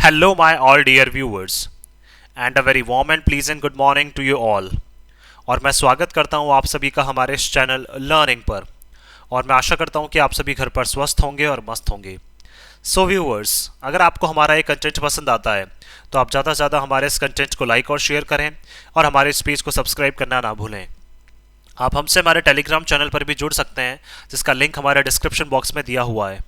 Hello, my all dear viewers, and a very warm and pleasant good morning to you all. और मैं स्वागत करता हूं आप सभी का हमारे इस चैनल लर्निंग पर। और मैं आशा करता हूं कि आप सभी घर पर स्वस्थ होंगे और मस्त होंगे। सो व्यूअर्स, अगर आपको हमारा ये कंटेंट पसंद आता है तो आप ज़्यादा से ज़्यादा हमारे इस कंटेंट को लाइक और शेयर करें और हमारे इस पेज को सब्सक्राइब करना ना भूलें। आप हमसे हमारे टेलीग्राम चैनल पर भी जुड़ सकते हैं, जिसका लिंक हमारे डिस्क्रिप्शन बॉक्स में दिया हुआ है।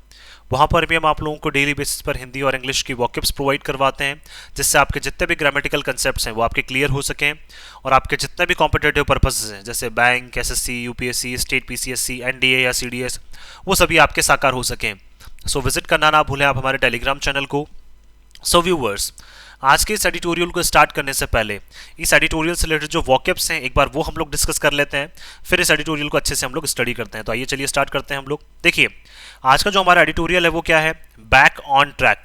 वहाँ पर भी हम आप लोगों को डेली बेसिस पर हिंदी और इंग्लिश की वॉकिब्स प्रोवाइड करवाते हैं, जिससे आपके जितने भी ग्रामेटिकल कंसेप्ट्स हैं वो आपके क्लियर हो सकें और आपके जितने भी कॉम्पिटेटिव पर्पसेस हैं जैसे bank, SSC, UPSC, state PCSC, NDA या सीडीएस, वो सभी आपके साकार हो सकें। सो विजिट करना ना भूलें आप हमारे टेलीग्राम चैनल को। सो व्यूवर्स, आज के इस एडिटोरियल को स्टार्ट करने से पहले इस एडिटोरियल से रिलेटेड जो वॉकअप्स हैं एक बार वो हम लोग डिस्कस कर लेते हैं, फिर इस एडिटोरियल को अच्छे से हम लोग स्टडी करते हैं। तो आइए चलिए स्टार्ट करते हैं हम लोग। देखिए, आज का जो हमारा एडिटोरियल है वो क्या है? Back on track.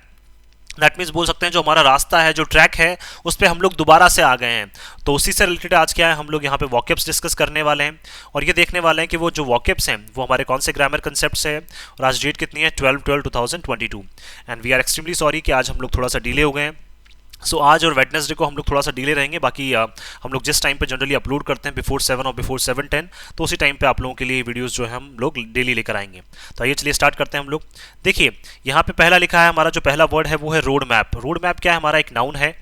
That means बोल सकते हैं जो हमारा रास्ता है, जो ट्रैक है, उस पर हम लोग दोबारा से आ गए हैं। तो उसी से रिलेटेड आज क्या है, हम लोग यहाँ पे वॉकअप्स डिस्कस करने वाले हैं और ये देखने वाले हैं कि वो जो वॉकअप्स हैं वो हमारे कौन से ग्रामर कंसेप्ट्स हैं। और आज डेट कितनी है? 12/12/2022। And we are extremely sorry कि आज हम लोग थोड़ा सा डिले हो गए हैं। सो आज और वेडनेसडे को हम लोग थोड़ा सा डिले रहेंगे। बाकी हम लोग जिस टाइम पे जनरली अपलोड करते हैं बिफोर 7 और बिफोर 7:10, तो उसी टाइम पे आप लोगों के लिए वीडियोस जो है हम लोग डेली लेकर आएंगे। तो आइए चलिए स्टार्ट करते हैं हम लोग। देखिए, यहाँ पे पहला लिखा है, हमारा जो पहला वर्ड है वो है रोड मैप। रोड मैप क्या है? हमारा एक नाउन है।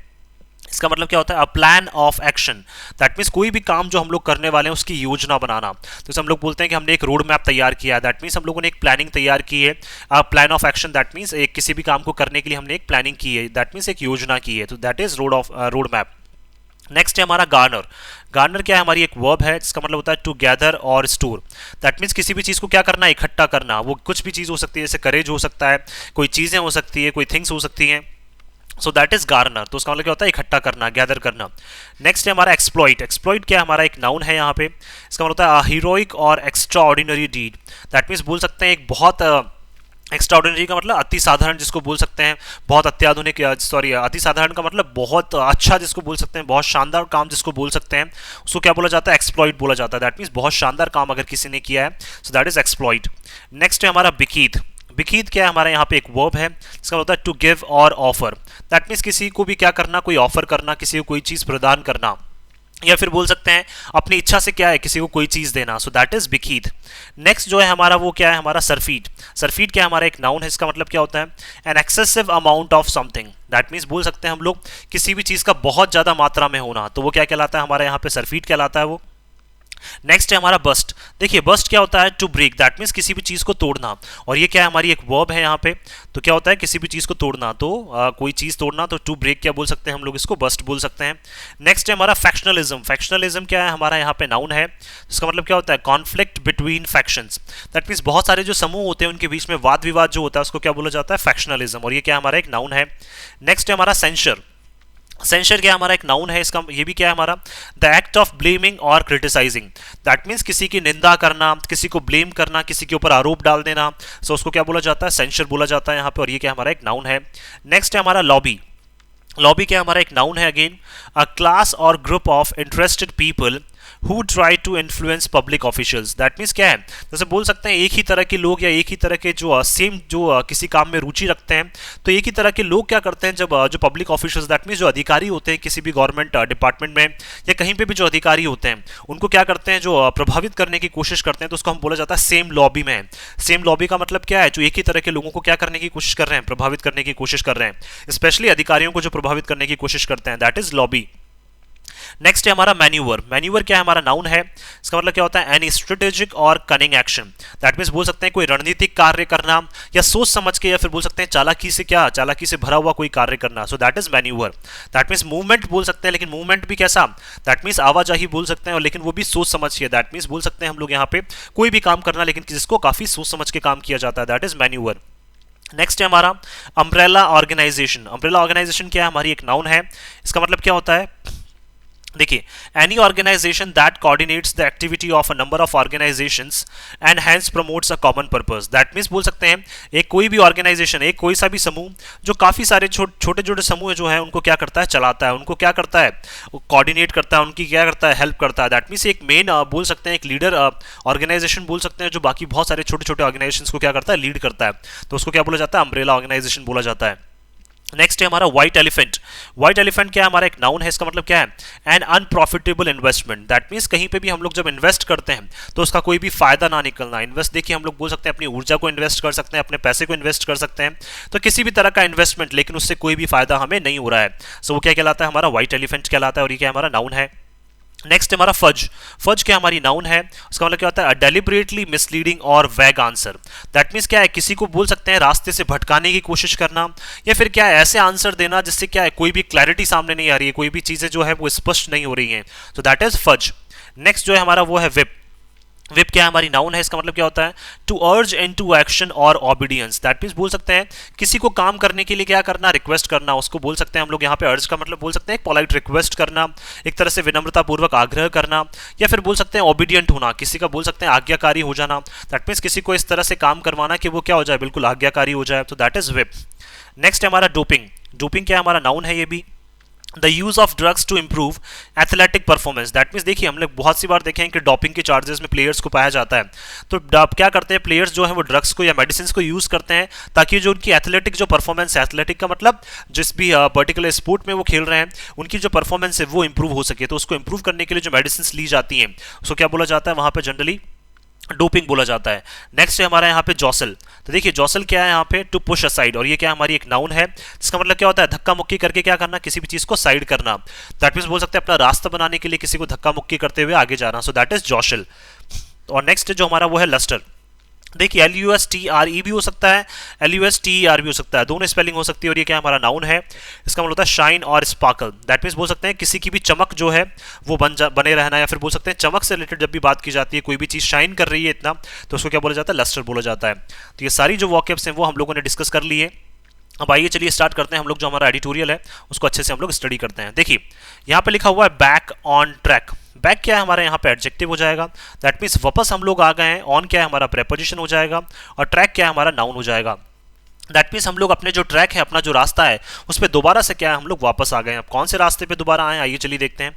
इसका मतलब क्या होता है? A plan of action. That means कोई भी काम जो हम लोग करने वाले हैं उसकी योजना बनाना। तो इसे हम लोग बोलते हैं कि हमने एक रोड मैप तैयार किया है। दैट मीन्स हम लोगों ने एक प्लानिंग तैयार की है। Plan of action that means एक किसी भी काम को करने के लिए हमने एक प्लानिंग की है। दैट मीन्स एक योजना की है। तो that is road map. Next है हमारा गार्नर। गार्नर क्या है? हमारी एक वर्ब है जिसका मतलब होता है टू गैदर और स्टोर। दैट मीन्स किसी भी चीज़ को क्या करना? इकट्ठा करना। वो कुछ भी चीज़ हो सकती है, जैसे करेज हो सकता है, कोई चीज़ें हो सकती है, कोई थिंग्स हो सकती हैं। सो दैट इज गार्नर। तो उसका मतलब क्या होता है? इकट्ठा करना, गैदर करना। नेक्स्ट है हमारा एक्सप्लॉइट। एक्सप्लॉइट क्या है? हमारा एक नाउन है यहाँ पे। इसका मतलब होता है हीरोइक और extraordinary deed. That means बोल सकते हैं एक बहुत एक्स्ट्रा ऑर्डिनरी का मतलब अति साधारण जिसको बोल सकते हैं, बहुत अत्याधुनिक, सॉरी, अति साधारण का मतलब बहुत अच्छा जिसको बोल सकते हैं, बहुत शानदार काम जिसको बोल सकते हैं, उसको क्या बोला जाता है? एक्सप्लॉइट बोला जाता है। दैट मीन्स बहुत शानदार काम अगर किसी ने किया है, सो दैट इज एक्सप्लॉइट। नेक्स्ट है हमारा बिकीथ। बिकीथ क्या है? हमारा यहाँ पे एक वर्ब है, इसका मतलब है टू गिव और ऑफर। दैट मीन्स किसी को भी क्या करना? कोई ऑफर करना, किसी को कोई चीज़ प्रदान करना, या फिर बोल सकते हैं अपनी इच्छा से क्या है, किसी को कोई चीज़ देना। सो दैट इज बिकीथ। नेक्स्ट जो है हमारा वो क्या है? हमारा सरफीट। सरफीट क्या है? हमारा एक नाउन है, इसका मतलब क्या होता है? An excessive amount of something. That means बोल सकते हैं हम लोग किसी भी चीज़ का बहुत ज़्यादा मात्रा में होना, तो वो क्या कहलाता है? हमारे यहाँ पे सरफीट कहलाता है वो। नेक्स्ट है हमारा बस्ट। देखिए, बस्ट क्या होता है? To break. दैट मीन्स किसी भी चीज को तोड़ना। और ये क्या है? हमारी एक वर्ब है यहाँ पे। तो क्या होता है? किसी भी चीज को तोड़ना। तो कोई चीज तोड़ना, तो टू ब्रेक क्या बोल सकते हैं हम लोग? इसको बस्ट बोल सकते हैं। नेक्स्ट है हमारा फैक्शनलिज्म। फैक्शनलिज्म क्या है? हमारा यहाँ पे नाउन है। इसका मतलब क्या होता है? Conflict between factions. That means बहुत सारे जो समूह होते हैं उनके बीच में वाद विवाद जो होता है उसको क्या बोला जाता है? फैक्शनलिज्म। और ये क्या हमारा एक नाउन है। नेक्स्ट है हमारा सेंशर। सेंशर क्या हमारा एक नाउन है, इसका ये भी क्या है हमारा? द एक्ट ऑफ ब्लेमिंग और क्रिटिसाइजिंग। दैट मीन्स किसी की निंदा करना, किसी को ब्लेम करना, किसी के ऊपर आरोप डाल देना। सो उसको क्या बोला जाता है? सेंशर बोला जाता है यहाँ पे। और ये क्या हमारा एक नाउन है। नेक्स्ट है हमारा लॉबी। लॉबी क्या हमारा एक नाउन है अगेन। अ क्लास और group of interested people who try to influence public officials। That means क्या है? जैसे बोल सकते हैं एक ही तरह के लोग या एक ही तरह के जो सेम जो किसी काम में रुचि रखते हैं, तो एक ही तरह के लोग क्या करते हैं जब जो पब्लिक ऑफिशियल्स, दैट मीन्स जो अधिकारी होते हैं किसी भी गवर्नमेंट डिपार्टमेंट में या कहीं पे भी जो अधिकारी होते हैं, उनको क्या करते हैं? जो प्रभावित करने की कोशिश करते हैं, तो उसको हम बोला जाता है सेम लॉबी में। सेम लॉबी का मतलब क्या है? जो एक ही तरह के लोगों को क्या करने की कोशिश कर रहे हैं? प्रभावित करने की कोशिश कर रहे हैं, स्पेशली अधिकारियों को जो प्रभावित करने की कोशिश करते हैं। That is lobby. नेक्स्ट है हमारा मैन्यूवर। मैन्यूवर क्या है? हमारा नाउन है। इसका मतलब क्या होता है? एनी स्ट्रेटेजिक और कनिंग एक्शन। दैट मीन्स बोल सकते हैं कोई रणनीतिक कार्य करना, या सोच समझ के, या फिर बोल सकते हैं चालाकी से, क्या चालाकी से भरा हुआ कोई कार्य करना। सो that is manoeuvre. That means movement बोल सकते हैं, लेकिन मूवमेंट भी कैसा? दैट मीन्स आवाजाही बोल सकते हैं, और लेकिन वो भी सोच समझ के। दैट मीन्स बोल सकते हैं हम लोग यहाँ पे कोई भी काम करना लेकिन जिसको काफी सोच समझ के काम किया जाता है। That is manoeuvre. नेक्स्ट है हमारा अम्ब्रेला ऑर्गेनाइजेशन। अम्ब्रेला ऑर्गेनाइजेशन क्या है? हमारी एक नाउन है। इसका मतलब क्या होता है? देखिए, any organization that coordinates the activity of a number of organizations and hence promotes a common purpose. That means बोल सकते हैं एक कोई भी ऑर्गेनाइजेशन, एक कोई सा भी समूह जो काफी सारे छोटे छोटे समूह जो है उनको क्या करता है? चलाता है, उनको क्या करता है? कोऑर्डिनेट करता है, उनकी क्या करता है? हेल्प करता है। दैट मीन्स एक मेन बोल सकते हैं एक लीडर ऑर्गेनाइजेशन बोल सकते हैं जो बाकी बहुत सारे छोटे छोटे ऑर्गेनाइजेशन को क्या करता है? लीड करता है। तो उसको क्या बोला जाता है? अम्ब्रेला ऑर्गेनाइजेशन बोला जाता है। नेक्स्ट है हमारा व्हाइट एलिफेंट। व्हाइट एलिफेंट क्या है, हमारा एक नाउन है, इसका मतलब क्या है, an unprofitable investment. That means कहीं पे भी हम लोग जब इन्वेस्ट करते हैं तो उसका कोई भी फायदा ना निकलना। इन्वेस्ट देखिए हम लोग बोल सकते हैं अपनी ऊर्जा को इन्वेस्ट कर सकते हैं, अपने पैसे को इन्वेस्ट कर सकते हैं, तो किसी भी तरह का इन्वेस्टमेंट, लेकिन उससे कोई भी फायदा हमें नहीं हो रहा है। सो वो क्या कहलाता है, हमारा व्हाइट एलिफेंट कहलाता है, और ये क्या हमारा नाउन है। नेक्स्ट हमारा फज। फज क्या हमारी नाउन है, उसका मतलब क्या होता है, डेलिबरेटली मिसलीडिंग और वैग आंसर। दैट मीन्स क्या है, किसी को बोल सकते हैं रास्ते से भटकाने की कोशिश करना, या फिर क्या है ऐसे आंसर देना जिससे क्या है कोई भी क्लैरिटी सामने नहीं आ रही है, कोई भी चीजें जो है वो स्पष्ट नहीं हो रही हैं, तो दैट इज फज। नेक्स्ट जो है हमारा वो है विप। विप क्या है, हमारी नाउन है, इसका मतलब क्या होता है, टू अर्ज इनटू एक्शन और ऑबिडियंस। दैट मीन्स बोल सकते हैं किसी को काम करने के लिए क्या करना, रिक्वेस्ट करना, उसको बोल सकते हैं हम लोग यहाँ पे अर्ज का मतलब बोल सकते हैं एक पोलाइट रिक्वेस्ट करना, एक तरह से विनम्रता पूर्वक आग्रह करना, या फिर बोल सकते हैं ओबीडियंट होना, किसी का बोल सकते हैं आज्ञाकारी हो जाना। दैट मीन्स किसी को इस तरह से काम करवाना कि वो क्या हो जाए, बिल्कुल आज्ञाकारी हो जाए, तो दैट इज विप। नेक्स्ट है हमारा डोपिंग। डोपिंग क्या है, हमारा नाउन है ये भी, the use of drugs to improve athletic performance. That means देखिए हम लोग बहुत सी बार देखे हैं कि डॉपिंग के चार्जेस में प्लेयर्स को पाया जाता है, तो क्या करते हैं प्लेयर्स जो है वो ड्रग्स को या मेडिसिन को यूज करते हैं ताकि जो उनकी एथलेटिक जो परफॉर्मेंस है, एथलेटिक का मतलब जिस भी पर्टिकुलर स्पोर्ट में वो खेल रहे हैं उनकी जो परफॉर्मेंस है वो इंप्रूव हो सके, तो उसको इंप्रूव करने के लिए जो मेडिसिन ली जाती हैं उसको क्या बोला जाता है, वहां पर जनरली डोपिंग बोला जाता है। नेक्स्ट है हमारा यहाँ पे जॉसल। तो देखिए जॉसल क्या है यहाँ पे, टू पुश असाइड, और ये क्या हमारी एक नाउन है जिसका मतलब क्या होता है, धक्का मुक्की करके क्या करना, किसी भी चीज को साइड करना। दैट मीन्स बोल सकते हैं अपना रास्ता बनाने के लिए किसी को धक्का मुक्की करते हुए आगे जाना, सो दैट इज जॉशल। और नेक्स्ट जो हमारा वो है लस्टर। देखिए LUSTRE भी हो सकता है, LUSTER भी हो सकता है, दोनों स्पेलिंग हो सकती है, और ये क्या हमारा नाउन है, इसका मतलब होता है शाइन और स्पार्कल। दैट मीन्स बोल सकते हैं किसी की भी चमक जो है वो बने रहना, या फिर बोल सकते हैं चमक से रिलेटेड जब भी बात की जाती है, कोई भी चीज़ शाइन कर रही है इतना, तो उसको क्या बोला जाता है, लस्टर बोला जाता है। तो ये सारी जो वॉकअप्स हैं वो हम लोगों ने डिस्कस कर ली है। अब आइए चलिए स्टार्ट करते हैं, हम लोग जो हमारा एडिटोरियल है उसको अच्छे से हम लोग स्टडी करते हैं। देखिए यहाँ पे लिखा हुआ है बैक ऑन ट्रैक। बैक क्या है हमारा यहाँ पे एडजेक्टिव हो जाएगा, दैट मीन्स वापस हम लोग आ गए हैं। ऑन क्या है हमारा प्रेपोजिशन हो जाएगा, और ट्रैक क्या है हमारा नाउन हो जाएगा। दैट मीन्स हम लोग अपने जो ट्रैक है, अपना जो रास्ता है उस पर दोबारा से क्या है हम लोग वापस आ गए हैं। अब कौन से रास्ते पे दोबारा आए, आइए चलिए देखते हैं।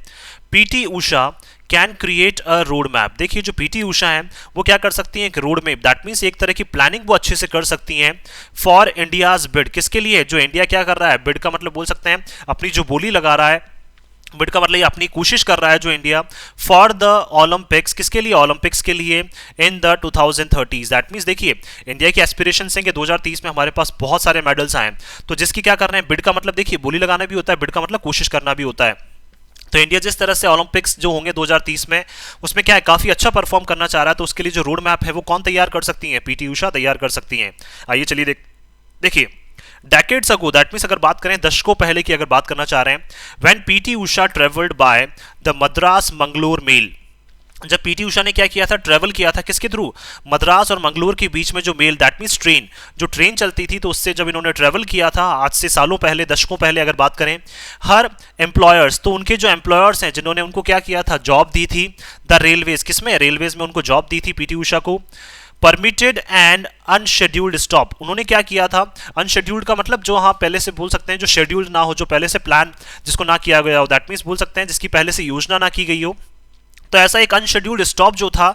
PT Usha can create a road map. देखिए जो पीटी उषा है वो क्या कर सकती हैं, एक रोड मैप, दैट मीन्स एक तरह की प्लानिंग वो अच्छे से कर सकती हैं फॉर इंडियाज बिड। किसके लिए, जो इंडिया क्या कर रहा है, बिड का मतलब बोल सकते हैं अपनी जो बोली लगा रहा है, बिड का मतलब ये अपनी कोशिश कर रहा है जो इंडिया, फॉर द ओलंपिक्स, किसके लिए, ओलंपिक्स के लिए, इन द 2030। दैट मीन्स देखिए इंडिया की एस्पिरेशन है कि 2030 में हमारे पास बहुत सारे मेडल्स आए, तो जिसकी क्या कर रहे हैं, बिड का मतलब देखिए बोली लगाना भी होता है, बिड का मतलब कोशिश करना भी होता है। तो इंडिया जिस तरह से ओलंपिक्स जो होंगे 2030 में उसमें क्या है काफी अच्छा परफॉर्म करना चाह रहा है, तो उसके लिए जो रोड मैप है वो कौन तैयार कर सकती है, पीटी उषा तैयार कर सकती हैं। आइए चलिए देखिए डेकेड्स अगो, दैट मीन्स अगर बात करें दशकों पहले की अगर बात करना चाह रहे हैं, when PT Usha travelled by the Madras Mangalore mail. जब पीटी उषा ने क्या किया था, ट्रेवल किया था किसके थ्रू, मद्रास और मंगलोर के बीच में जो मेल, दैट मीन्स ट्रेन, जो ट्रेन चलती थी, तो उससे जब इन्होंने ट्रेवल किया था आज से सालों पहले, दशकों पहले अगर बात करें, हर एम्प्लॉयर्स, तो उनके जो एम्प्लॉयर्स हैं जिन्होंने उनको क्या किया था, जॉब दी थी, द रेलवेज, किसमें, रेलवेज में उनको जॉब दी थी पीटी उषा को, परमिटेड एंड अनशेड्यूल्ड स्टॉप। उन्होंने क्या किया था, अनशेड्यूल्ड का मतलब जो हाँ पहले से बोल सकते हैं जो शेड्यूल्ड ना हो, जो पहले से प्लान जिसको ना किया गया हो, दैट मीन्स बोल सकते हैं जिसकी पहले से योजना ना की गई हो, तो ऐसा एक अनशेड्यूल्ड स्टॉप जो था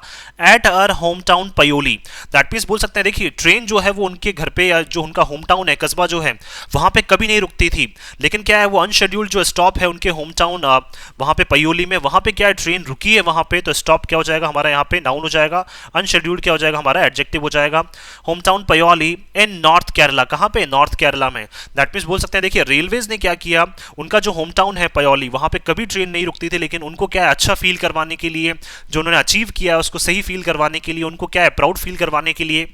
at her home town Payyoli. That means बोल सकते हैं देखिए ट्रेन जो है वो उनके घर पे या जो उनका होम टाउन है, कस्बा जो है वहां पे कभी नहीं रुकती थी, लेकिन क्या है वो अनशेड्यूल्ड जो स्टॉप है उनके होम टाउन वहां पे पयोली में, वहां पे क्या है ट्रेन रुकी है वहां पे, तो स्टॉप क्या हो जाएगा हमारा यहाँ पे नाउन हो जाएगा, अनशेड्यूल्ड क्या हो जाएगा हमारा एडजेक्टिव हो जाएगा। होम टाउन पयोली इन नॉर्थ केरला, कहाँ पे, नॉर्थ केरला में। दैट मीन्स बोल सकते हैं देखिए रेलवेज ने क्या किया, उनका जो होम टाउन है पयोली वहां पे कभी ट्रेन नहीं रुकती थी, लेकिन उनको क्या है अच्छा फील करवाने के लिए, जो उन्होंने अचीव किया उसको सही फील करवाने के लिए, उनको क्या है प्राउड फील करवाने के लिए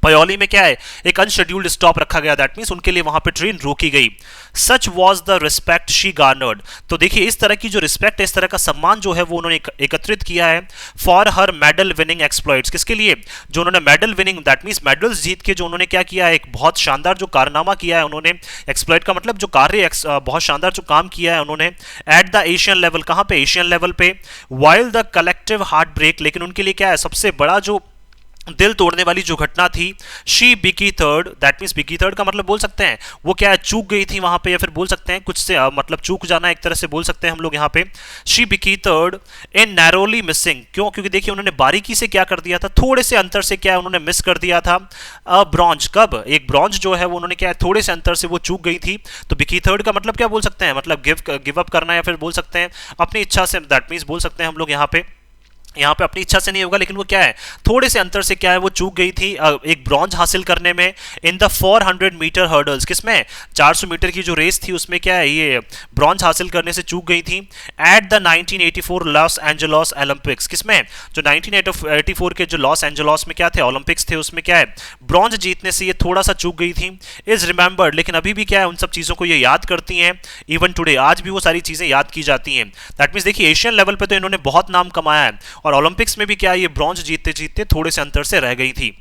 पयोली में क्या है एक अनशेड्यूल्ड स्टॉप रखा गया, दैट मीन्स उनके लिए वहां पे ट्रेन रोकी गई। Such was the respect she garnered. तो देखिए इस तरह की जो रिस्पेक्ट है, इस तरह का सम्मान जो है वो उन्होंने एकत्रित किया है for her medal winning exploits, किसके लिए, जो उन्होंने medal winning, that means medals जीत के जो उन्होंने क्या किया है, एक बहुत शानदार जो कारनामा किया है उन्होंने, एक्सप्लॉइट का मतलब जो कार्य, बहुत शानदार जो काम किया है उन्होंने एट द एशियन लेवल, कहां पे, एशियन लेवल पे, while the collective heartbreak, लेकिन उनके लिए क्या है सबसे बड़ा जो दिल तोड़ने वाली जो घटना थी, शी बिकी थर्ड, दैट मीन्स बिकी थर्ड का मतलब बोल सकते हैं वो क्या है, चूक गई थी वहां पे, या फिर बोल सकते हैं कुछ से मतलब चूक जाना एक तरह से बोल सकते हैं हम लोग यहाँ पे। शी बिकी थर्ड इन नैरोली मिसिंग, क्यों, क्योंकि देखिए उन्होंने बारीकी से क्या कर दिया था, थोड़े से अंतर से क्या है उन्होंने मिस कर दिया था ब्रॉन्ज। कब, एक ब्रॉन्ज जो है वो उन्होंने क्या है थोड़े से अंतर से वो चूक गई थी। तो बिकी थर्ड का मतलब क्या बोल सकते हैं, मतलब गिव अप करना, या फिर बोल सकते हैं अपनी इच्छा से, दैट मीन्स बोल सकते हैं हम लोग यहाँ पे अपनी इच्छा से नहीं होगा, लेकिन वो क्या है थोड़े से अंतर से क्या है वो चूक गई थी एक ब्रॉन्ज हासिल करने में इन द 400 मीटर हर्डल्स, किसमें 400 मीटर की जो रेस थी उसमें क्या है ये ब्रॉन्ज हासिल करने से चूक गई थी एट द 1984 लॉस एंजलोस ओलंपिक्स, किसमें जो 1984 के जो लॉस एंजलोस में क्या थे ओलंपिक्स थे उसमें क्या है ब्रॉन्ज जीतने से ये थोड़ा सा चूक गई थी। इज रिमेंबर्ड, लेकिन अभी भी क्या है उन सब चीज़ों को ये याद करती हैं, इवन टुडे आज भी वो सारी चीज़ें याद की जाती हैं। दैट मीन्स देखिए एशियन लेवल पे तो इन्होंने बहुत नाम कमाया है, और ओलंपिक्स में भी क्या ये ब्रॉन्ज जीतते जीतते थोड़े से अंतर से रह गई थी,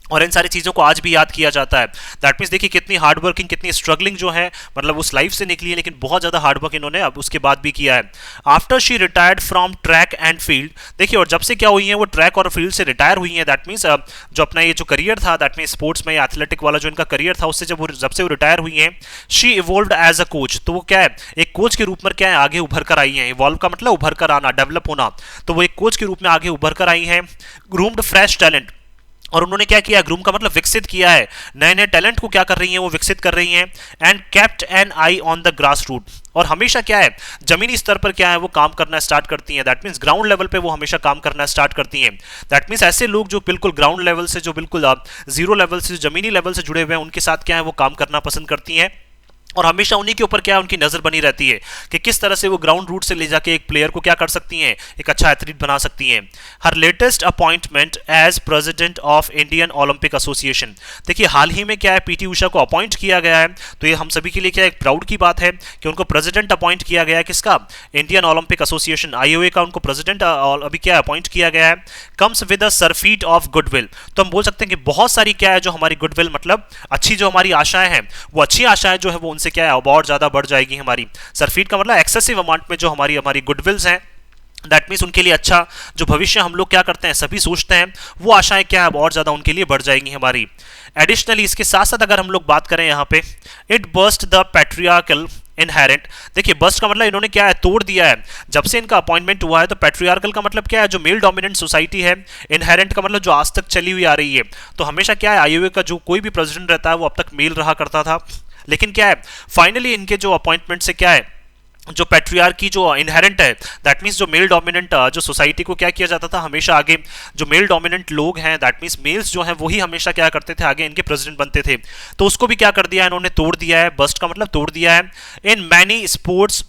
और इन सारी चीज़ों को आज भी याद किया जाता है। दैट मीन्स देखिए कितनी हार्ड वर्किंग, कितनी स्ट्रगलिंग जो है मतलब उस लाइफ से निकली है, लेकिन बहुत ज़्यादा हार्ड वर्क इन्होंने अब उसके बाद भी किया है। After she retired from track and field, देखिए और जब से क्या हुई है वो ट्रैक और फील्ड से रिटायर हुई है, दैट मीन्स जो अपना ये जो करियर था, दैट मीन्स स्पोर्ट्स में एथलेटिक वाला जो इनका करियर था उससे जब से वो रिटायर हुई है, she evolved as a coach, तो वो क्या है एक कोच के रूप में क्या है आगे उभर कर आई है। इवॉल्व का मतलब उभर कर आना, डेवलप होना, तो वो एक कोच के रूप में आगे उभर कर आई है। ग्रूम्ड फ्रेश टैलेंट, और उन्होंने क्या किया, ग्रूम का मतलब विकसित किया है, नए नए टैलेंट को क्या कर रही हैं वो विकसित कर रही हैं। And kept an eye on the grass root, और हमेशा क्या है जमीनी स्तर पर क्या है वो काम करना स्टार्ट करती हैं, दैट मीन्स ग्राउंड लेवल पे वो हमेशा काम करना स्टार्ट करती हैं। दैट मीन्स ऐसे लोग जो बिल्कुल ग्राउंड लेवल से, जो बिल्कुल जीरो लेवल से, जमीनी लेवल से जुड़े हुए हैं, उनके साथ क्या है वो काम करना पसंद करती हैं, और हमेशा उन्हीं के ऊपर क्या है उनकी नजर बनी रहती है कि किस तरह से वो ग्राउंड रूट से ले जाके एक प्लेयर को क्या कर सकती हैं, एक अच्छा एथलीट बना सकती हैं। Her latest appointment as president of Indian Olympic Association, देखिए हाल ही में क्या है पीटी उषा को अपॉइंट किया गया है, तो ये हम सभी के लिए क्या एक प्राउड की बात है कि उनको प्रेसिडेंट अपॉइंट किया गया है, किसका, इंडियन ओलंपिक एसोसिएशन आईओए का उनको प्रेसिडेंट अभी क्या अपॉइंट किया गया है। Comes with a surfeit of goodwill, तो हम बोल सकते हैं कि बहुत सारी क्या है जो हमारी गुडविल मतलब अच्छी जो हमारी आशाएं हैं, वो अच्छी आशाएं जो है वो उनसे क्या है और ज्यादा बढ़ जाएगी हमारी। सरफीट का मतलब एक्सेसिव अमाउंट में जो हमारी गुडविल्स हैं, दैट मीन्स उनके लिए अच्छा जो भविष्य हम लोग क्या करते हैं सभी सोचते हैं, वो आशाएं क्या है और ज्यादा उनके लिए बढ़ जाएंगी हमारी। एडिशनली इसके साथ साथ अगर हम लोग बात करें यहाँ पे, it burst the patriarchal inherent, देखिए बस्ट का मतलब इन्होंने क्या है तोड़ दिया है, जब से इनका अपॉइंटमेंट हुआ है, तो पैट्रियार्कल का मतलब क्या है जो मेल डोमिनेंट सोसाइटी है, इनहेरेंट का मतलब जो आज तक चली हुई आ रही है। तो हमेशा क्या है आईओए का जो कोई भी प्रेसिडेंट रहता है वो अब तक मेल रहा करता था, लेकिन क्या है फाइनली इनके जो अपॉइंटमेंट से क्या है जो पैट्रियार्की जो इनहेरेंट है, दैट मीन्स जो मेल डोमिनेंट जो सोसाइटी को क्या किया जाता था हमेशा आगे जो मेल डोमिनेंट लोग हैं, दैट मीन्स मेल्स जो हैं वही हमेशा क्या करते थे आगे इनके प्रेसिडेंट बनते थे, तो उसको भी क्या कर दिया है इन्होंने तोड़ दिया है, बस्ट का मतलब तोड़ दिया है। In many sports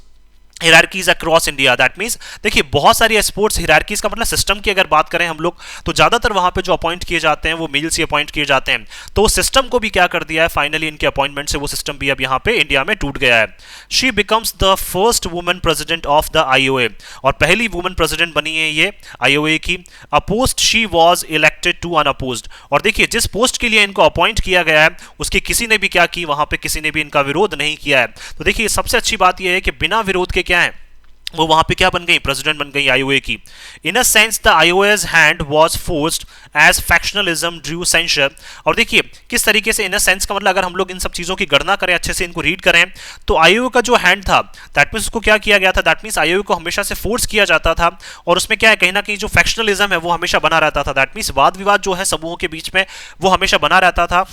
hierarchies across India, that means देखिए बहुत सारी स्पोर्ट्स हिरार्कीज का मतलब सिस्टम की अगर बात करें हम लोग, तो ज्यादातर वहां पे जो अपॉइंट किए जाते हैं वो मेल से अपॉइंट किए जाते हैं, तो उस सिस्टम को भी क्या कर दिया है फाइनली इनके अपॉइंटमेंट से वो सिस्टम भी अब यहाँ पे इंडिया में टूट गया है। She becomes the first women president of the IOA, और पहली वुमेन प्रेसिडेंट बनी है ये आईओए की। Opposed she was elected to unopposed, और देखिए जिस पोस्ट के लिए इनको अपॉइंट किया गया है उसकी किसी ने भी क्या की वहां पे किसी ने भी इनका विरोध नहीं किया है। तो देखिए सबसे अच्छी बात यह है कि बिना विरोध के क्या है वो वहां पे क्या बन गई, प्रेसिडेंट बन गई आईओए की। In a sense the IOA's hand was forced as factionalism drew censure, और देखिए किस तरीके से इन अ सेंस का मतलब अगर हम लोग इन सब चीजों की गणना करें अच्छे से इनको रीड करें, तो आईओए का जो हैंड था दैट मीन्स उसको क्या किया गया था, दैट मीन्स आईओए को हमेशा से फोर्स किया जाता था, और उसमें क्या है कहीं ना कहीं जो फैक्शनलिज्म है वो हमेशा बना रहता था, दैट मीन्स वाद विवाद जो है समूहों के बीच में वो हमेशा बना रहता था।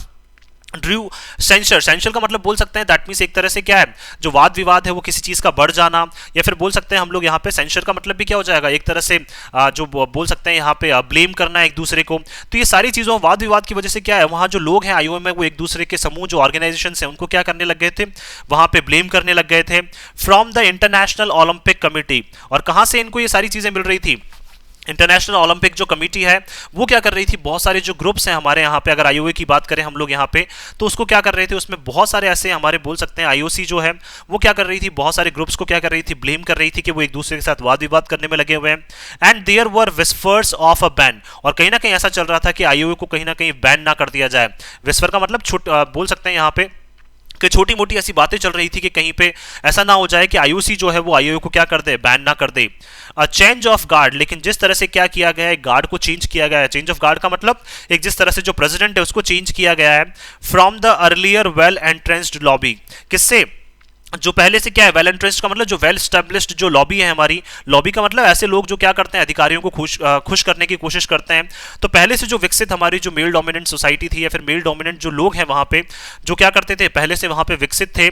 ड्रू सेंसर, सेंसर का मतलब बोल सकते हैं दैट मीन्स एक तरह से क्या है जो वाद विवाद है वो किसी चीज का बढ़ जाना, या फिर बोल सकते हैं हम लोग यहाँ पे सेंसर का मतलब भी क्या हो जाएगा एक तरह से जो बोल सकते हैं यहाँ पे ब्लेम करना एक दूसरे को। तो ये सारी चीजों वाद विवाद की वजह से क्या है वहाँ जो लोग हैं आईओए में वो एक दूसरे के समूह जो ऑर्गेनाइजेशन है उनको क्या करने लग गए थे, वहां पे ब्लेम करने लग गए थे। From the international Olympic committee, और कहाँ से इनको ये सारी चीजें मिल रही थी, इंटरनेशनल ओलंपिक जो कमेटी है वो क्या कर रही थी, बहुत सारे जो ग्रुप्स हैं हमारे यहाँ पे अगर आईओए की बात करें हम लोग यहाँ पे, तो उसको क्या कर रहे थे उसमें बहुत सारे ऐसे हमारे बोल सकते हैं आईओसी जो है वो क्या कर रही थी बहुत सारे ग्रुप्स को क्या कर रही थी ब्लेम कर रही थी कि वो एक दूसरे के साथ वाद विवाद करने में लगे हुए हैं। And there were whispers of a ban, और कहीं ना कहीं ऐसा चल रहा था कि आईओए को कहीं ना कहीं बैन ना कर दिया जाए। विस्पर का मतलब छुट बोल सकते हैं यहाँ पे कि छोटी मोटी ऐसी बातें चल रही थी कि कहीं पे ऐसा ना हो जाए कि आईओसी जो है वो आईओए को क्या कर दे, बैन ना कर दे। चेंज ऑफ गार्ड, लेकिन जिस तरह से क्या किया गया है, गार्ड को चेंज किया गया है। चेंज ऑफ गार्ड का मतलब एक जिस तरह से जो प्रेसिडेंट है उसको चेंज किया गया है from the earlier well एंट्रेंस्ड lobby. किससे? जो पहले से क्या है, वेल एंट्रेंस्ड का मतलब जो वेल स्टैब्लिश्ड जो लॉबी है हमारी, लॉबी का मतलब ऐसे लोग जो क्या करते हैं, अधिकारियों को खुश करने की कोशिश करते हैं। तो पहले से जो विकसित हमारी जो मेल डोमिनेंट सोसाइटी थी या फिर मेल डोमिनेंट जो लोग हैं वहां पे, जो क्या करते थे, पहले से वहां पे विकसित थे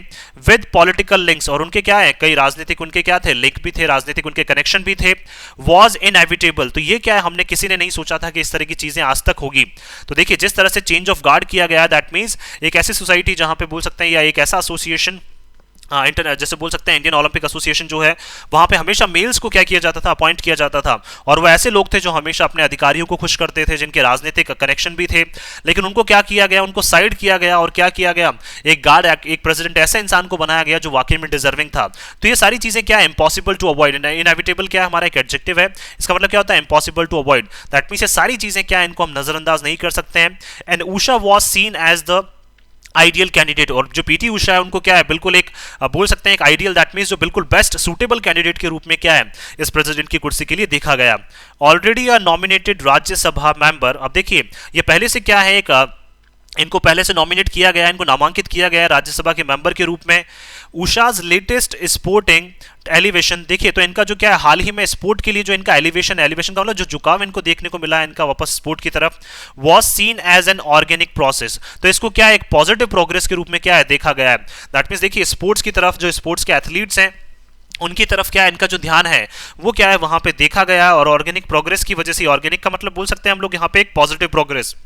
विद पॉलिटिकल लिंक्स, और उनके क्या है, कई राजनीतिक उनके क्या थे, लिंक भी थे, राजनीतिक उनके कनेक्शन भी थे। वॉज इनएविटेबल, तो ये क्या है, हमने किसी ने नहीं सोचा था कि इस तरह की चीजें आज तक होगी। तो देखिए जिस तरह से चेंज ऑफ गार्ड किया गया, दैट मीन्स एक ऐसी सोसाइटी जहां पे बोल सकते हैं, या एक ऐसा एसोसिएशन, जैसे बोल सकते हैं इंडियन ओलंपिक एसोसिएशन जो है, वहां पे हमेशा मेल्स को क्या किया जाता था, अपॉइंट किया जाता था, और वो ऐसे लोग थे जो हमेशा अपने अधिकारियों को खुश करते थे, जिनके राजनीतिक कनेक्शन भी थे। लेकिन उनको क्या किया गया, उनको साइड किया गया, और क्या किया गया, एक गार्ड, एक प्रेसिडेंट ऐसा इंसान को बनाया गया जो वाकई में डिजर्विंग था। तो ये सारी चीजें क्या है, इम्पॉसिबल टू अवॉइड। इनएविटेबल क्या है, हमारा एक एडजेक्टिव है, इसका मतलब क्या होता है, impossible to avoid. That means ये सारी चीजें क्या है, इनको हम नजरअंदाज नहीं कर सकते हैं। And Usha was seen as the ideal candidate, और जो पीटी उषा है उनको क्या है, बिल्कुल एक बोल सकते हैं एक आइडियल, दैट मींस जो बिल्कुल बेस्ट सूटेबल कैंडिडेट के रूप में क्या है, इस प्रेसिडेंट की कुर्सी के लिए देखा गया। ऑलरेडी अ नॉमिनेटेड राज्यसभा मेंबर, अब देखिए ये पहले से क्या है, एक इनको पहले से नॉमिनेट किया गया है, इनको नामांकित किया गया है राज्यसभा के मेंबर के रूप में। उषाज लेटेस्ट स्पोर्टिंग एलिवेशन, देखिए तो इनका जो क्या है, हाल ही में स्पोर्ट के लिए जो इनका एलिवेशन का मतलब जो झुकाव इनको देखने को मिला है इनका वापस स्पोर्ट की तरफ, was seen as an organic process, तो इसको क्या है, एक पॉजिटिव प्रोग्रेस के रूप में क्या है देखा गया है। दैट मीन्स देखिए स्पोर्ट्स की तरफ, जो स्पोर्ट्स के एथलीट्स हैं उनकी तरफ क्या है, इनका जो ध्यान है वो क्या है वहां पे देखा गया है, और ऑर्गेनिक प्रोग्रेस की वजह से, ऑर्गेनिक का मतलब बोल सकते हैं हम लोग यहाँ पे एक पॉजिटिव प्रोग्रेस,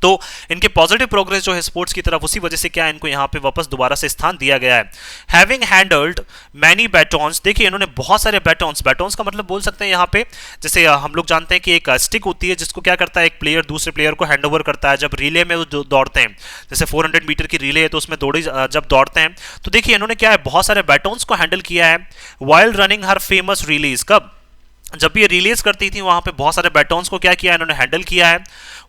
तो इनके पॉजिटिव प्रोग्रेस जो है स्पोर्ट्स की तरफ, उसी वजह से क्या है इनको यहाँ पे वापस दोबारा से स्थान दिया गया है। हैविंग हैंडल्ड मैनी बैटॉन्स, देखिए इन्होंने बहुत सारे बैटॉन्स, बैटॉन्स का मतलब बोल सकते हैं यहाँ पे, जैसे हम लोग जानते हैं कि एक स्टिक होती है जिसको क्या करता है, एक प्लेयर दूसरे प्लेयर को हैंड ओवर करता है जब रिले में वो दौड़ते हैं, जैसे 400 मीटर की रिले है तो उसमें जब दौड़ते हैं, तो देखिए इन्होंने क्या है बहुत सारे बैटॉन्स को हैंडल किया है। वाइल रनिंग हर फेमस रिलीज, कब, जब भी ये रिलीज करती थी वहां पे बहुत सारे बैटॉन्स को क्या किया इन्होंने, हैंडल किया है।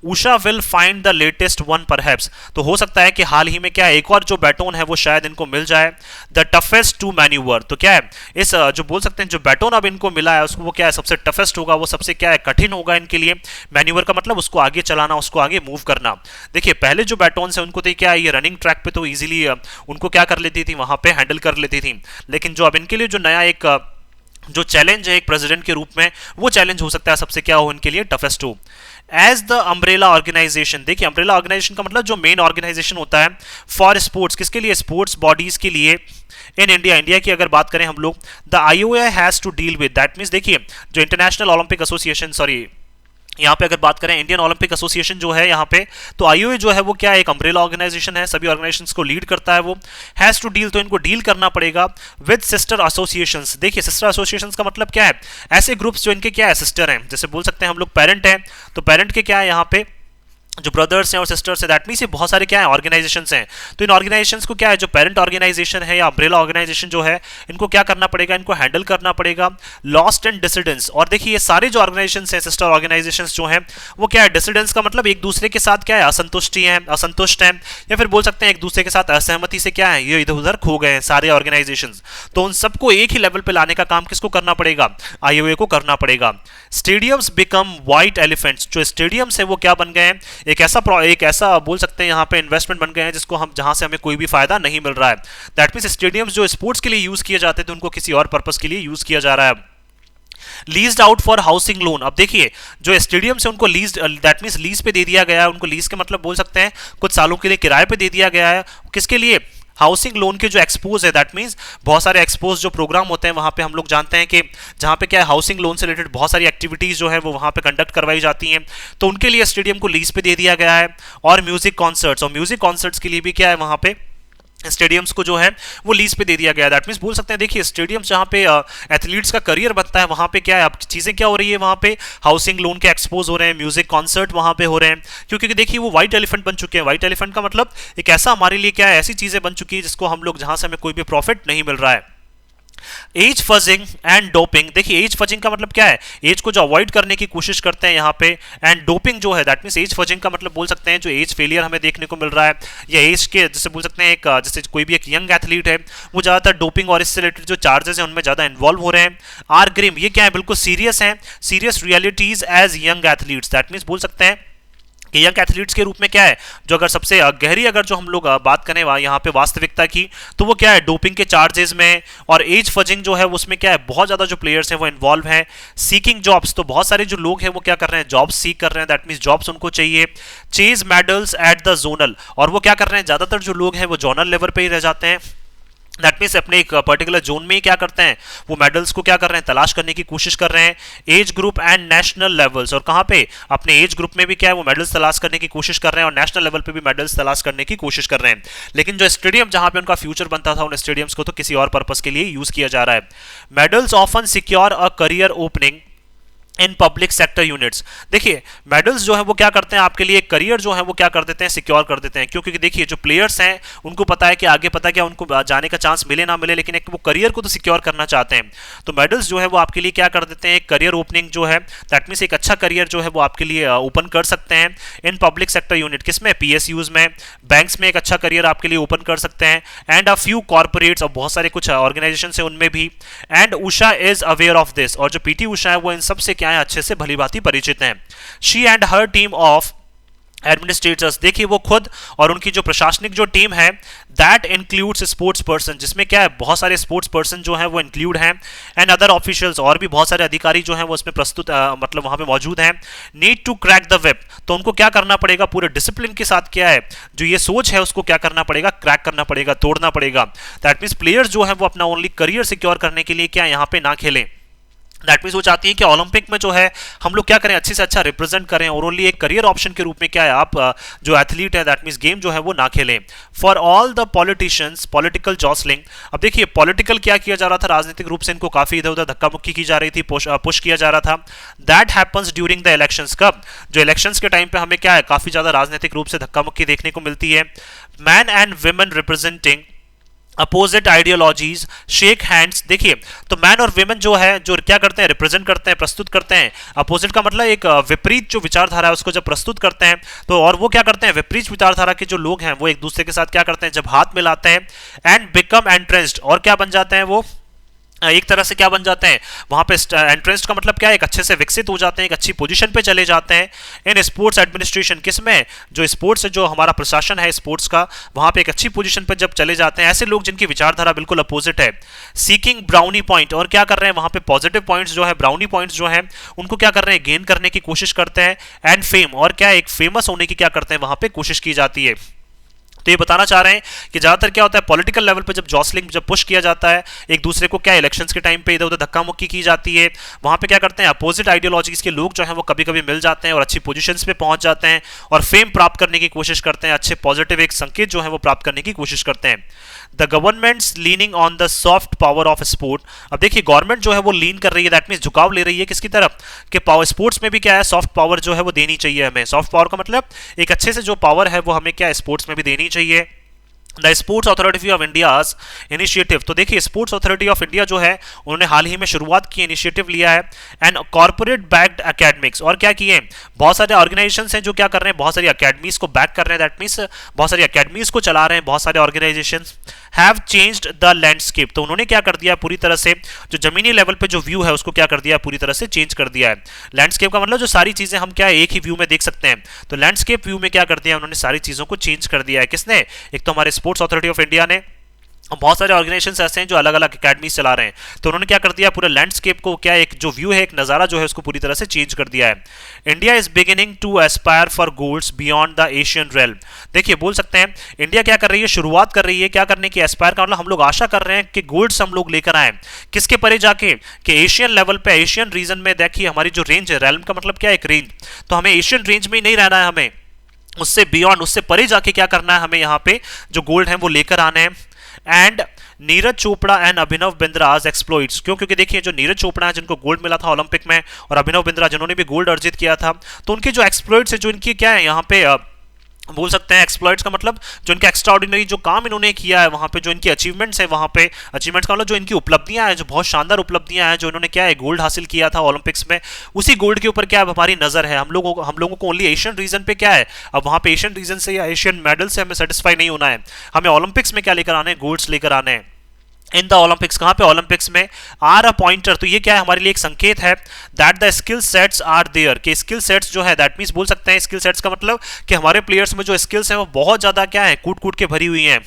Usha will find the latest one perhaps, तो हो सकता है कि हाल ही में क्या है एक और जो बैटोन है वो शायद इनको मिल जाए। द टफेस्ट टू मैन्यूवर, तो क्या है इस जो बोल सकते हैं जो बैटोन अब इनको मिला है उसको वो क्या है सबसे टफेस्ट होगा, वो सबसे क्या है कठिन होगा इनके लिए। मैन्यूवर का मतलब उसको आगे चलाना, उसको आगे मूव करना। देखिए पहले जो बैटोन्स है उनको तो क्या है ये रनिंग ट्रैक पे तो इजीली उनको क्या कर लेती थी, वहां पे हैंडल कर लेती थी, लेकिन जो अब इनके लिए जो नया एक जो चैलेंज है एक प्रेसिडेंट के रूप में, वो चैलेंज हो सकता है सबसे क्या हो इनके लिए टफेस्ट हो। एज द अम्ब्रेला ऑर्गेनाइजेशन, देखिए अम्ब्रेला ऑर्गेनाइजेशन का मतलब जो मेन ऑर्गेनाइजेशन होता है फॉर स्पोर्ट्स, किसके लिए, स्पोर्ट्स बॉडीज के लिए इन इंडिया, इंडिया की अगर बात करें हम लोग, the IOA has to deal with, that means देखिए जो इंटरनेशनल ओलंपिक एसोसिएशन, सॉरी यहाँ पे अगर बात करें इंडियन ओलंपिक एसोसिएशन जो है यहाँ पे, तो आईओए जो है वो क्या है एक अम्ब्रेला ऑर्गेनाइजेशन है, सभी ऑर्गेनाइजेशंस को लीड करता है वो। हैज टू डील, तो इनको डील करना पड़ेगा विद सिस्टर एसोसिएशंस। देखिए सिस्टर एसोसिएशंस का मतलब क्या है, ऐसे ग्रुप्स जो इनके क्या है सिस्टर हैं, जैसे बोल सकते हैं हम लोग पेरेंट हैं, तो पेरेंट के क्या है यहाँ पे जो ब्रदर्स हैं और सिस्टर्स हैं, दैट मींस ये बहुत सारे क्या है ऑर्गेनाइजेशंस हैं। तो इन ऑर्गेनाइजेशंस को क्या है जो पेरेंट ऑर्गेनाइजेशन है या अम्ब्रेला ऑर्गेनाइजेशन जो है, इनको क्या करना पड़ेगा, इनको हैंडल करना पड़ेगा। लॉस्ट एंड डिसिडेंट्स, और देखिए ये सारे जो ऑर्गेनाइजेशंस हैं सिस्टर ऑर्गेनाइजेशंस जो हैं वो क्या है, डिसिडेंट्स का मतलब एक दूसरे के साथ क्या है असंतुष्टि है, असंतुष्ट हैं, या फिर बोल सकते हैं एक दूसरे के साथ असहमति से क्या है ये इधर उधर खो गए हैं सारे ऑर्गेनाइजेशंस। तो उन सबको एक ही लेवल पे लाने का काम किसको करना पड़ेगा, आईओए को करना पड़ेगा। स्टेडियम्स बिकम व्हाइट एलिफेंट्स, जो स्टेडियम्स है वो क्या बन गए हैं, एक ऐसा बोल सकते हैं यहाँ पे इन्वेस्टमेंट बन गए हैं जिसको हम जहां से हमें कोई भी फायदा नहीं मिल रहा है। दैट मींस स्टेडियम्स जो स्पोर्ट्स के लिए यूज किए जाते थे उनको किसी और पर्पस के लिए यूज किया जा रहा है। Leased out for housing loan, अब देखिए जो स्टेडियम से उनको लीज, दैट मींस लीज पे दे दिया गया है, उनको लीज के मतलब बोल सकते हैं कुछ सालों के लिए किराए पे दे दिया गया है, किसके लिए, हाउसिंग लोन के जो एक्सपोज है, दैट मींस बहुत सारे एक्सपोज जो प्रोग्राम होते हैं वहां पे हम लोग जानते हैं कि जहां पे क्या है हाउसिंग लोन से रिलेटेड बहुत सारी एक्टिविटीज जो है वो वहां पे कंडक्ट करवाई जाती हैं, तो उनके लिए स्टेडियम को लीज पे दे दिया गया है। और म्यूजिक कॉन्सर्ट्स, और म्यूजिक कॉन्सर्ट्स के लिए भी क्या है वहां पे स्टेडियम्स को जो है वो लीज पे दे दिया गया। दैट मींस बोल सकते हैं देखिए स्टेडियम्स जहां पे एथलीट्स का करियर बनता है वहां पे क्या है अब चीजें क्या हो रही है, वहां पे हाउसिंग लोन के एक्सपोज हो रहे हैं, म्यूजिक कॉन्सर्ट वहां पे हो रहे हैं, क्योंकि देखिए वो व्हाइट एलिफेंट बन चुके हैं। व्हाइट एलिफेंट का मतलब एक ऐसा हमारे लिए क्या है ऐसी चीजें बन चुकी है जिसको हम लोग जहां से हमें कोई भी प्रॉफिट नहीं मिल रहा है। एज फजिंग एंड डोपिंग, देखिए एज फजिंग का मतलब क्या है, एज को जो अवॉइड करने की कोशिश करते हैं यहाँ पे, एंड डोपिंग जो है दैट मींस एज फजिंग का मतलब बोल सकते हैं जो एज फेलियर हमें देखने को मिल रहा है, या एज के जैसे बोल सकते हैं एक जैसे कोई भी एक यंग एथलीट है वो ज़्यादातर डोपिंग और इससे रिलेटेड जो चार्जेस हैं उनमें ज़्यादा इन्वॉल्व हो रहे हैं। आर ग्रिम, ये क्या है, बिल्कुल सीरियस है, serious realities as young athletes, that means बोल सकते हैं कि यंग एथलीट्स के रूप में क्या है, जो अगर सबसे गहरी अगर जो हम लोग बात करें यहाँ पे वास्तविकता की, तो वो क्या है डोपिंग के चार्जेस में और एज फजिंग जो है उसमें क्या है बहुत ज़्यादा जो प्लेयर्स हैं वो इन्वॉल्व हैं। सीकिंग जॉब्स, तो बहुत सारे जो लोग हैं वो क्या कर रहे हैं, जॉब्स सीख कर रहे हैं, दैट मीन्स जॉब्स उनको चाहिए। Chase medals at the zonal, और वो क्या कर रहे हैं, ज़्यादातर जो लोग हैं वो जोनल लेवल पे ही रह जाते हैं, दैट मीन्स अपने एक पर्टिकुलर जोन में ही क्या करते हैं, वो मेडल्स को क्या कर रहे हैं, तलाश करने की कोशिश कर रहे हैं। Age group and national levels, और कहाँ पे, अपने एज ग्रुप में भी क्या है वो मेडल्स तलाश करने की कोशिश कर रहे हैं, और नेशनल लेवल पे भी मेडल्स तलाश करने की कोशिश कर रहे हैं। लेकिन जो स्टेडियम जहां पे उनका फ्यूचर बनता था, उन स्टेडियम्स को तो किसी और पर्पस के लिए यूज किया जा रहा है। Medals often secure a career opening in public sector units, देखिए मेडल्स जो है वो क्या करते हैं, आपके लिए करियर जो है वो क्या कर देते हैं, सिक्योर कर देते हैं, क्योंकि देखिए जो प्लेयर्स हैं उनको पता है कि आगे पता क्या उनको जाने का चांस मिले ना मिले, लेकिन एक वो करियर को तो सिक्योर करना चाहते हैं, तो मेडल्स जो है वो आपके लिए क्या कर देते हैं, करियर ओपनिंग जो है दैट मीन्स एक अच्छा करियर जो है वो आपके लिए ओपन कर सकते हैं। इन पब्लिक सेक्टर यूनिट, किसमें, पीएसयूज में, बैंक्स में एक अच्छा करियर आपके लिए ओपन कर सकते हैं, एंड अ फ्यू कॉर्पोरेट्स, और बहुत सारे कुछ ऑर्गेनाइजेशन है उनमें भी। And Usha is aware of this, और जो पीटी उषा है वो इन सब से क्या है, अच्छे से भली भांति परिचित हैं। She and her team of administrators, देखिए वो खुद और उनकी जो प्रशासनिक जो टीम है, दैट इंक्लूड्स स्पोर्ट्स पर्सन, जिसमें क्या है बहुत सारे स्पोर्ट्स पर्सन जो है वो इंक्लूड हैं, एंड अदर ऑफिशियल्स, और भी बहुत सारे अधिकारी जो हैं वो इसमें प्रस्तुत मतलब वहां पे मौजूद हैं। Need to crack the web, तो उनको क्या करना पड़ेगा, पूरे डिसिप्लिन के साथ क्या है जो ये सोच है उसको क्या करना पड़ेगा, क्रैक करना पड़ेगा, तोड़ना पड़ेगा। दैट मीन्स प्लेयर्स जो है वो अपना ओनली करियर सिक्योर करने के लिए क्या यहाँ पे ना खेलें, दैट मीन्स वो चाहती है कि ओलंपिक में जो है हम लोग क्या करें, अच्छे से अच्छा रिप्रेजेंट करें, और ओनली एक करियर ऑप्शन के रूप में क्या है आप जो एथलीट है दैट मीन्स गेम जो है वो ना खेलें। For all the politicians political jostling, अब देखिए पॉलिटिकल क्या किया जा रहा था, राजनीतिक रूप से इनको काफी इधर उधर धक्का मुक्की की जा रही थी, पुश किया जा रहा था। That happens during the elections, कब, जो इलेक्शंस के टाइम पे हमें क्या है काफी ज्यादा राजनीतिक रूप से धक्का मुक्की देखने को मिलती है। Man and women representing opposite ideologies shake hands, देखिए तो मैन और वेमेन जो है जो क्या करते हैं, रिप्रेजेंट करते हैं, प्रस्तुत करते हैं, अपोजिट का मतलब एक विपरीत जो विचारधारा है उसको जब प्रस्तुत करते हैं, तो और वो क्या करते हैं, विपरीत विचारधारा के जो लोग हैं वो एक दूसरे के साथ क्या करते हैं, जब हाथ मिलाते हैं, एंड बिकम एंट्रेंस्ड, और क्या बन जाते हैं वो एक तरह से क्या बन जाते हैं वहां पे, एंट्रेंस का मतलब क्या है, एक अच्छे से विकसित हो जाते हैं, एक अच्छी पोजीशन पे चले जाते हैं। इन स्पोर्ट्स एडमिनिस्ट्रेशन, किसमें, जो स्पोर्ट्स जो हमारा प्रशासन है स्पोर्ट्स का, वहां पे एक अच्छी पोजीशन पे जब चले जाते हैं ऐसे लोग जिनकी विचारधारा बिल्कुल अपोजिट है। सीकिंग ब्राउनी पॉइंट, और क्या कर रहे हैं वहां पे, पॉजिटिव पॉइंट्स जो है, ब्राउनी पॉइंट्स जो है उनको क्या कर रहे हैं, गेन करने की कोशिश करते हैं। एंड फेम, और क्या एक फेमस होने की क्या करते हैं वहां पे कोशिश की जाती है। तो ये बताना चाह रहे हैं कि ज्यादातर क्या होता है पॉलिटिकल लेवल पे जब जॉसलिंग जब पुश किया जाता है एक दूसरे को, क्या इलेक्शंस के टाइम पे इधर उधर धक्का मुक्की की जाती है, वहां पे क्या करते हैं अपोजिट आइडियोलॉजीज के लोग जो हैं वो कभी कभी मिल जाते हैं और अच्छी पोजीशंस पे पहुंच जाते हैं और फेम प्राप्त करने की कोशिश करते हैं, अच्छे पॉजिटिव एक संकेत जो है वो प्राप्त करने की कोशिश करते हैं। The governments leaning on the soft power of sport, अब देखिए गवर्नमेंट जो है वो लीन कर रही है, दैट मीन्स झुकाव ले रही है किसकी तरफ, कि पावर स्पोर्ट्स में भी क्या है सॉफ्ट पावर जो है वो देनी चाहिए हमें। सॉफ्ट पावर का मतलब एक अच्छे से जो पावर है वो हमें क्या स्पोर्ट्स में भी देनी चाहिए। The sports authority of India's initiative, तो देखिए स्पोर्ट्स अथॉरिटी ऑफ इंडिया जो है उन्होंने हाल ही में शुरुआत की, इनिशिएटिव लिया है। एंड कॉर्पोरेट बैक्ड एकेडमिक्स, और क्या किए बहुत सारे ऑर्गेनाइजेशंस हैं जो क्या कर रहे हैं बहुत सारी अकेडमीज को बैक कर रहे हैं, दैट मीन्स बहुत सारी अकेडमीज को चला रहे हैं बहुत सारे organisations. Have changed the landscape, तो उन्होंने क्या कर दिया पूरी तरह से जो जमीनी लेवल पे जो व्यू है उसको क्या कर दिया पूरी तरह से चेंज कर दिया है। लैंडस्केप का मतलब जो सारी चीजें हम क्या एक ही व्यू में देख सकते हैं, तो लैंडस्केप व्यू में क्या कर दिया उन्होंने सारी चीजों को चेंज कर दिया है। किसने, एक तो हमारे स्पोर्ट्स अथॉरिटी ऑफ इंडिया ने, बहुत सारे ऑर्गेनाइजेशंस ऐसे हैं जो अलग अलग एकेडमीज चला रहे हैं, तो उन्होंने क्या कर दिया पूरे लैंडस्केप को क्या एक जो व्यू है एक नज़ारा जो है उसको पूरी तरह से चेंज कर दिया है। India is beginning to aspire for golds beyond the Asian realm, देखिए बोल सकते हैं इंडिया क्या कर रही है शुरुआत कर रही है क्या करने की, एस्पायर का मतलब हम लोग आशा कर रहे हैं कि गोल्ड्स हम लोग लेकर आए किसके परे जाके, कि एशियन लेवल पे एशियन रीजन में। देखिए हमारी जो रेंज है, रेल्म का मतलब क्या है एक रेंज, तो हमें एशियन रेंज में ही नहीं रहना है, हमें उससे बियॉन्ड उससे परे जाके क्या करना है, हमें यहाँ पे जो गोल्ड है वो लेकर आने हैं। एंड नीरज चोपड़ा एंड अभिनव बिंद्रा आज एक्सप्लोइट्स, क्यों, क्योंकि देखिए जो नीरज चोपड़ा है जिनको गोल्ड मिला था ओलंपिक में और अभिनव बिंद्रा जिन्होंने भी गोल्ड अर्जित किया था, तो उनके जो एक्सप्लोइट्स है जो इनकी क्या है यहाँ पे बोल सकते हैं एक्सप्लॉइट्स का मतलब जो इनका एक्स्ट्राऑर्डिनरी जो काम इन्होंने किया है वहां पे, जो इनकी अचीवमेंट्स है वहां पे, अचीवमेंट्स का मतलब जो इनकी उपलब्धियां हैं, जो बहुत शानदार उपलब्धियां हैं, जो इन्होंने क्या है गोल्ड हासिल किया था ओलंपिक्स में, उसी गोल्ड के ऊपर क्या है हमारी नजर है। हम लोगों को ओनली एशियन रीजन पे क्या है, अब वहां पे एशियन रीजन से या एशियन मेडल से हमें सेटिस्फाई नहीं होना है, हमें ओलंपिक्स में क्या लेकर आने हैं, गोल्ड्स लेकर आने हैं इन द ओलंपिक्स। कहां पे, ओलंपिक्स में। आर अ पॉइंटर, तो ये क्या है हमारे लिए एक संकेत है that the skill sets are there, कि स्किल सेट्स जो है, दैट मींस बोल सकते हैं स्किल सेट्स का मतलब कि हमारे प्लेयर्स में जो स्किल्स हैं वो बहुत ज्यादा क्या है कूट कूट के भरी हुई हैं।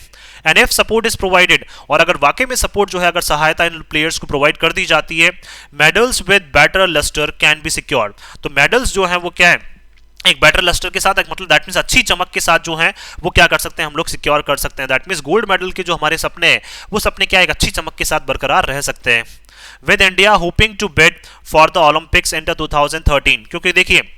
And if support is provided, और अगर वाकई में सपोर्ट जो है, अगर सहायता इन प्लेयर्स को प्रोवाइड कर दी जाती है, medals with better lustre can be secured, तो मेडल्स जो है वो क्या है एक बेटर लस्टर के साथ, एक मतलब दैट मींस अच्छी चमक के साथ जो है वो क्या कर सकते हैं हम लोग सिक्योर कर सकते हैं। दैट मींस गोल्ड मेडल के जो हमारे सपने हैं वो सपने क्या एक अच्छी चमक के साथ बरकरार रह सकते हैं। With India hoping to bid for the Olympics in 2013, क्योंकि देखिए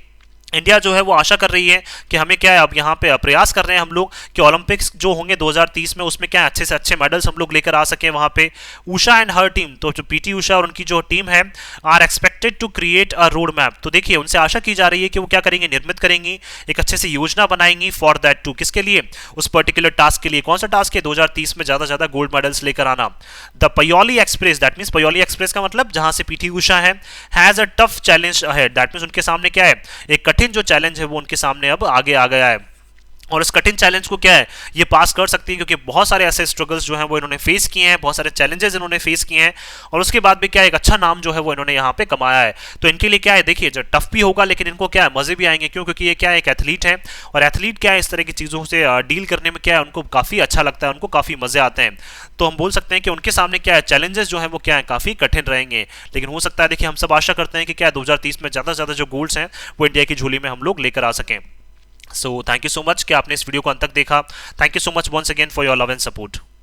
इंडिया जो है वो आशा कर रही है कि हमें क्या है, अब यहाँ पे प्रयास कर रहे हैं हम लोग कि ओलंपिक्स जो होंगे 2030 में उसमें क्या है अच्छे से अच्छे मेडल्स हम लोग लेकर आ सकें वहाँ पे। उषा एंड हर टीम, तो जो पीटी उषा और उनकी जो टीम है, are expected to create a road map, तो देखिए उनसे आशा की जा रही है कि वो क्या करेंगी, निर्मित करेंगी, एक अच्छे से योजना बनाएंगी फॉर दैट टू, किसके लिए, उस पर्टिकुलर टास्क के लिए। कौन सा टास्क है, 2030 में ज्यादा से ज्यादा गोल्ड मेडल्स लेकर आना। The Payyoli express, that means Payyoli express का मतलब जहां से पीटी उषा है, has a tough challenge ahead, that means उनके सामने क्या है एक कठिन जो चैलेंज है वो उनके सामने अब आगे आ गया है, और इस कठिन चैलेंज को क्या है ये पास कर सकती है, क्योंकि बहुत सारे ऐसे स्ट्रगल्स जो हैं वो इन्होंने फेस किए हैं, बहुत सारे चैलेंजेस इन्होंने फेस किए हैं, और उसके बाद भी क्या एक अच्छा नाम जो है वो इन्होंने यहाँ पे कमाया है। तो इनके लिए क्या है, देखिए जो टफ भी होगा लेकिन इनको क्या है मजे भी आएंगे, क्यों, क्योंकि ये क्या है एक एथलीट है, और एथलीट क्या है इस तरह की चीज़ों से डील करने में क्या है उनको काफ़ी अच्छा लगता है, उनको काफ़ी मजे आते हैं। तो हम बोल सकते हैं कि उनके सामने क्या है चैलेंजेस जो है वो क्या है काफ़ी कठिन रहेंगे, लेकिन हो सकता है देखिए हम सब आशा करते हैं कि क्या 2030 में ज़्यादा से ज़्यादा जो गोल्ड्स हैं वो इंडिया की झोली में हम लोग लेकर आ सकें। So thank you so much कि आपने इस वीडियो को अंत तक देखा। Thank you so much once again for your love and support.